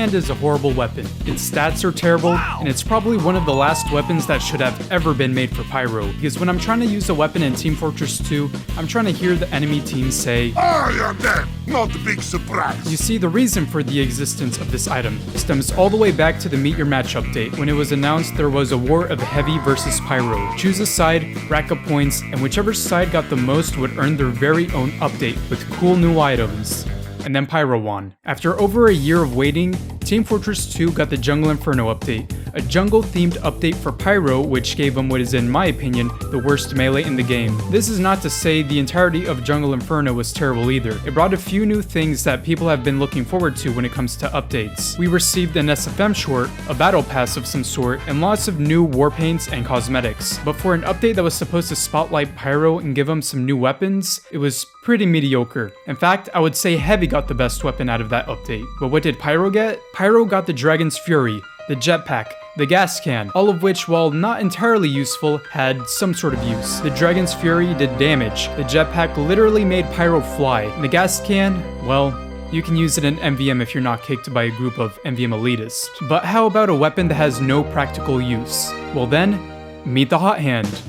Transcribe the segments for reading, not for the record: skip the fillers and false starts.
hand is a horrible weapon. Its stats are terrible, and it's probably one of the last weapons that should have ever been made for Pyro, because when I'm trying to use a weapon in Team Fortress 2, I'm trying to hear the enemy team say, I am dead, not a big surprise. You see, the reason for the existence of this item stems all the way back to the Meet Your Match update, when it was announced there was a war of Heavy versus Pyro. Choose a side, rack up points, and whichever side got the most would earn their very own update with cool new items. And then Pyro won. After over a year of waiting, Team Fortress 2 got the Jungle Inferno update, a jungle-themed update for Pyro, which gave him what is, in my opinion, the worst melee in the game. This is not to say the entirety of Jungle Inferno was terrible either. It brought a few new things that people have been looking forward to when it comes to updates. We received an SFM short, a battle pass of some sort, and lots of new war paints and cosmetics. But for an update that was supposed to spotlight Pyro and give him some new weapons, it was pretty mediocre. In fact, I would say Heavy got the best weapon out of that update. But what did Pyro get? Pyro got the Dragon's Fury, the jetpack, the gas can, all of which, while not entirely useful, had some sort of use. The Dragon's Fury did damage, the jetpack literally made Pyro fly, and the gas can, well, you can use it in MVM if you're not kicked by a group of MVM elitists. But how about a weapon that has no practical use? Well then, meet the Hot Hand.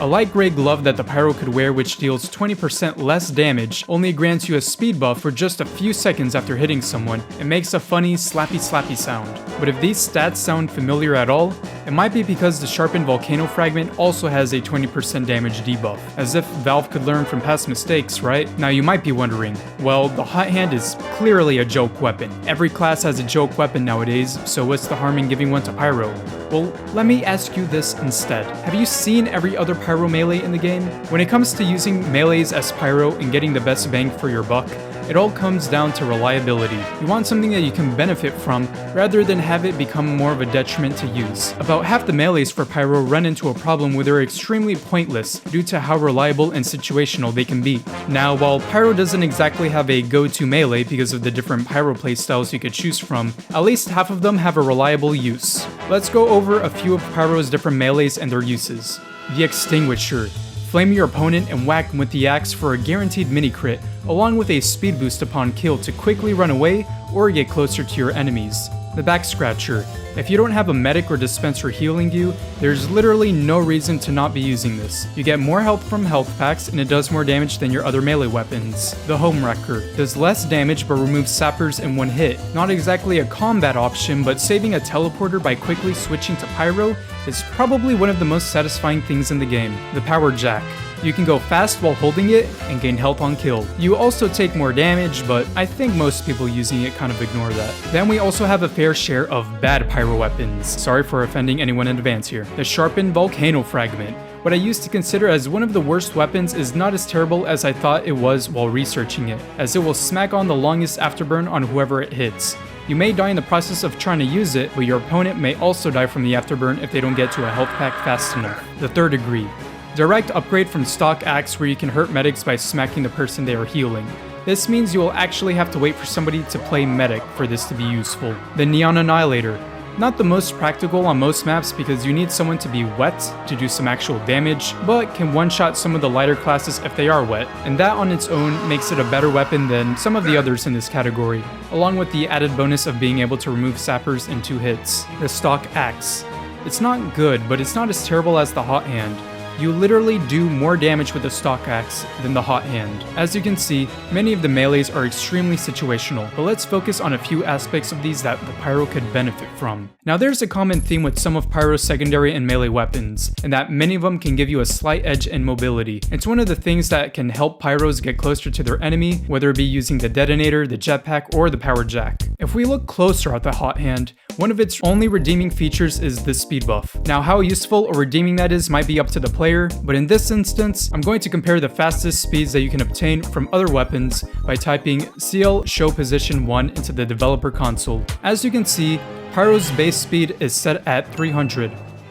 A light gray glove that the Pyro could wear, which deals 20% less damage, only grants you a speed buff for just a few seconds after hitting someone, and makes a funny slappy slappy sound. But if these stats sound familiar at all, it might be because the sharpened volcano fragment also has a 20% damage debuff. As if Valve could learn from past mistakes, right? Now you might be wondering, well, the Hot Hand is clearly a joke weapon. Every class has a joke weapon nowadays, so what's the harm in giving one to Pyro? Well, let me ask you this instead. Have you seen every other Pyro melee in the game? When it comes to using melees as Pyro and getting the best bang for your buck, it all comes down to reliability. You want something that you can benefit from, rather than have it become more of a detriment to use. About half the melees for Pyro run into a problem where they're extremely pointless due to how reliable and situational they can be. Now, while Pyro doesn't exactly have a go-to melee because of the different Pyro playstyles you could choose from, at least half of them have a reliable use. Let's go over a few of Pyro's different melees and their uses. The Extinguisher. Flame your opponent and whack him with the axe for a guaranteed mini crit, along with a speed boost upon kill to quickly run away or get closer to your enemies. The Back Scratcher. If you don't have a medic or dispenser healing you, there's literally no reason to not be using this. You get more health from health packs, and it does more damage than your other melee weapons. The Home Wrecker. Does less damage but removes sappers in one hit. Not exactly a combat option, but saving a teleporter by quickly switching to Pyro is probably one of the most satisfying things in the game. The Power Jack. You can go fast while holding it and gain health on kill. You also take more damage, but I think most people using it kind of ignore that. Then we also have a fair share of bad Pyro weapons. Sorry for offending anyone in advance here. The Sharpened Volcano Fragment. What I used to consider as one of the worst weapons is not as terrible as I thought it was while researching it, as it will smack on the longest afterburn on whoever it hits. You may die in the process of trying to use it, but your opponent may also die from the afterburn if they don't get to a health pack fast enough. The Third Degree. Direct upgrade from stock axe where you can hurt medics by smacking the person they are healing. This means you will actually have to wait for somebody to play medic for this to be useful. The Neon Annihilator. Not the most practical on most maps because you need someone to be wet to do some actual damage, but can one-shot some of the lighter classes if they are wet, and that on its own makes it a better weapon than some of the others in this category, along with the added bonus of being able to remove sappers in 2 hits. The Stock Axe. It's not good, but it's not as terrible as the Hot Hand. You literally do more damage with the stock axe than the Hot Hand. As you can see, many of the melees are extremely situational, but let's focus on a few aspects of these that the Pyro could benefit from. Now there's a common theme with some of Pyro's secondary and melee weapons, and that many of them can give you a slight edge in mobility. It's one of the things that can help Pyros get closer to their enemy, whether it be using the detonator, the jetpack, or the power jack. If we look closer at the Hot Hand, one of its only redeeming features is the speed buff. Now how useful or redeeming that is might be up to the player, but in this instance, I'm going to compare the fastest speeds that you can obtain from other weapons by typing CL show position 1 into the developer console. As you can see, Pyro's base speed is set at 300.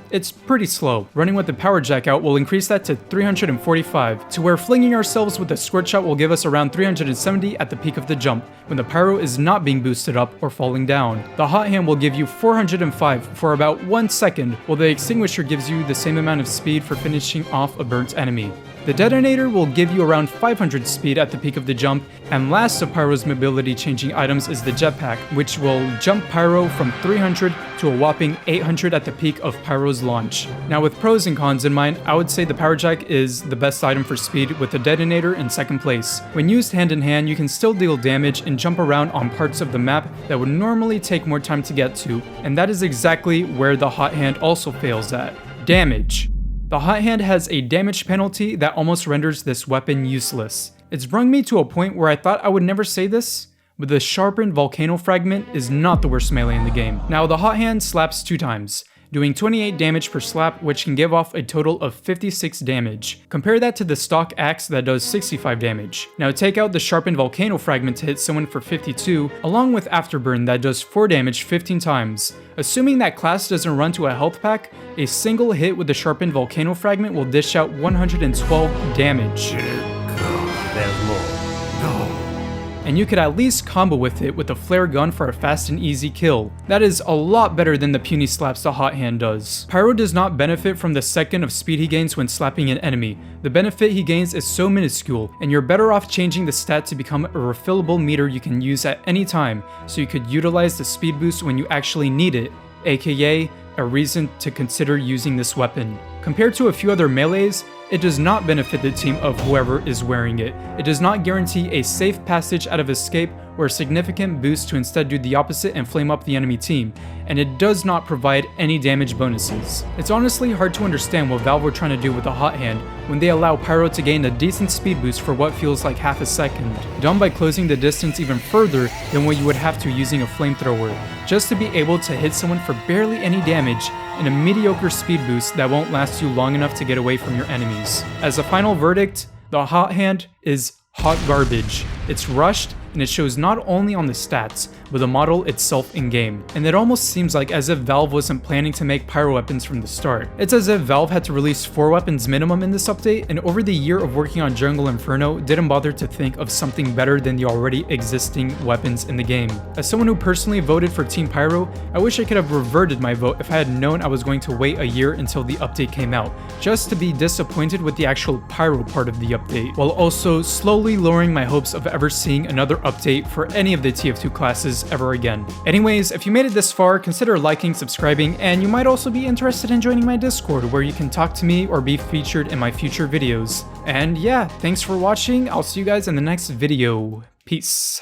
It's pretty slow. Running with the power jack out will increase that to 345, to where flinging ourselves with the squirt shot will give us around 370 at the peak of the jump, when the Pyro is not being boosted up or falling down. The Hot Hand will give you 405 for about 1 second, while the Extinguisher gives you the same amount of speed for finishing off a burnt enemy. The detonator will give you around 500 speed at the peak of the jump, and last of Pyro's mobility changing items is the jetpack, which will jump Pyro from 300 to a whopping 800 at the peak of Pyro's launch. Now with pros and cons in mind, I would say the Power Jack is the best item for speed, with the detonator in second place. When used hand in hand, you can still deal damage and jump around on parts of the map that would normally take more time to get to, and that is exactly where the hot hand also fails at. Damage. The hot hand has a damage penalty that almost renders this weapon useless. It's brung me to a point where I thought I would never say this, but the sharpened volcano fragment is not the worst melee in the game. Now the hot hand slaps 2 times, doing 28 damage per slap, which can give off a total of 56 damage. Compare that to the stock axe that does 65 damage. Now take out the sharpened volcano fragment to hit someone for 52, along with Afterburn that does 4 damage 15 times. Assuming that class doesn't run to a health pack, a single hit with the sharpened volcano fragment will dish out 112 damage. There's more. No. And you could at least combo with it with a flare gun for a fast and easy kill. That is a lot better than the puny slaps the hot hand does. Pyro does not benefit from the second of speed he gains when slapping an enemy. The benefit he gains is so minuscule, and you're better off changing the stat to become a refillable meter you can use at any time, so you could utilize the speed boost when you actually need it, aka a reason to consider using this weapon. Compared to a few other melees, it does not benefit the team of whoever is wearing it. It does not guarantee a safe passage out of escape or a significant boost to instead do the opposite and flame up the enemy team, and it does not provide any damage bonuses. It's honestly hard to understand what Valve were trying to do with the hot hand when they allow Pyro to gain a decent speed boost for what feels like half a second, done by closing the distance even further than what you would have to using a flamethrower, just to be able to hit someone for barely any damage and a mediocre speed boost that won't last you long enough to get away from your enemies. As a final verdict, the hot hand is hot garbage. It's rushed, and it shows not only on the stats, but the model itself in-game. And it almost seems like as if Valve wasn't planning to make pyro weapons from the start. It's as if Valve had to release 4 weapons minimum in this update, and over the year of working on Jungle Inferno, didn't bother to think of something better than the already existing weapons in the game. As someone who personally voted for Team Pyro, I wish I could have reverted my vote if I had known I was going to wait a year until the update came out, just to be disappointed with the actual pyro part of the update, while also slowly lowering my hopes of ever seeing another update for any of the TF2 classes ever again. Anyways, if you made it this far, consider liking, subscribing, and you might also be interested in joining my Discord, where you can talk to me or be featured in my future videos. And yeah, thanks for watching. I'll see you guys in the next video. Peace.